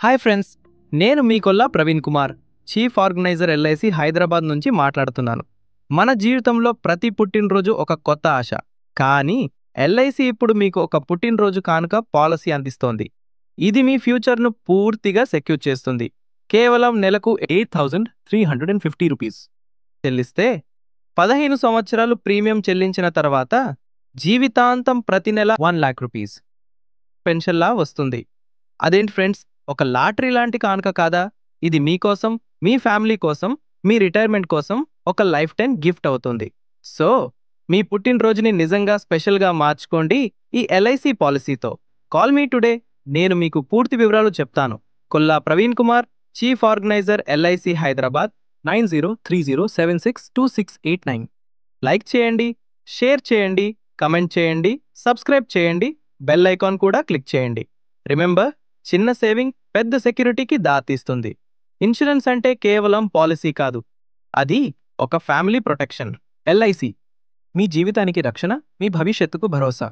Hi friends, నేను మీ Kolla Praveen Kumar, chief organiser LIC Hyderabad నుంచి మాట్లాడుతున్నాను. మన జీవితంలో ప్రతి పుట్టినరోజు ఒక కొత్త ఆశ. కానీ ఎల్ఐసి ఇప్పుడు మీకు ఒక పుట్టినరోజు కానుక పాలసీ అందిస్తోంది. ఇది మీ ఫ్యూచర్ను పూర్తిగా సెక్యూర్ చేస్తుంది. కేవలం నెలకు 8,350 రూపీస్ చెల్లిస్తే 15 సంవత్సరాలు ప్రీమియం చెల్లించిన తర్వాత జీవితాంతం ప్రతి నెల 1 లాక్ రూపీస్ పెన్షన్లా వస్తుంది. అదేంటి ఫ్రెండ్స్, ఒక లాటరీ లాంటి కానుక కాదా? ఇది మీకోసం, మీ ఫ్యామిలీ కోసం, మీ రిటైర్మెంట్ కోసం ఒక లైఫ్ టైం గిఫ్ట్ అవుతుంది. సో మీ పుట్టినరోజుని నిజంగా స్పెషల్గా మార్చుకోండి ఈ ఎల్ఐసి పాలసీతో. కాల్ మీ టుడే, నేను మీకు పూర్తి వివరాలు చెప్తాను. Kolla Praveen Kumar, chief organiser LIC Hyderabad, 9030762689. Like చేయండి, షేర్ చేయండి, కమెంట్ చేయండి, సబ్స్క్రైబ్ చేయండి, బెల్ ఐకాన్ కూడా క్లిక్ చేయండి. రిమెంబర్, చిన్న సేవింగ్ పెద్ద సెక్యూరిటీకి దారితీస్తుంది. ఇన్సూరెన్స్ అంటే కేవలం పాలసీ కాదు, అది ఒక ఫ్యామిలీ ప్రొటెక్షన్. ఎల్ఐసి మీ జీవితానికి రక్షణ, మీ భవిష్యత్తుకు భరోసా.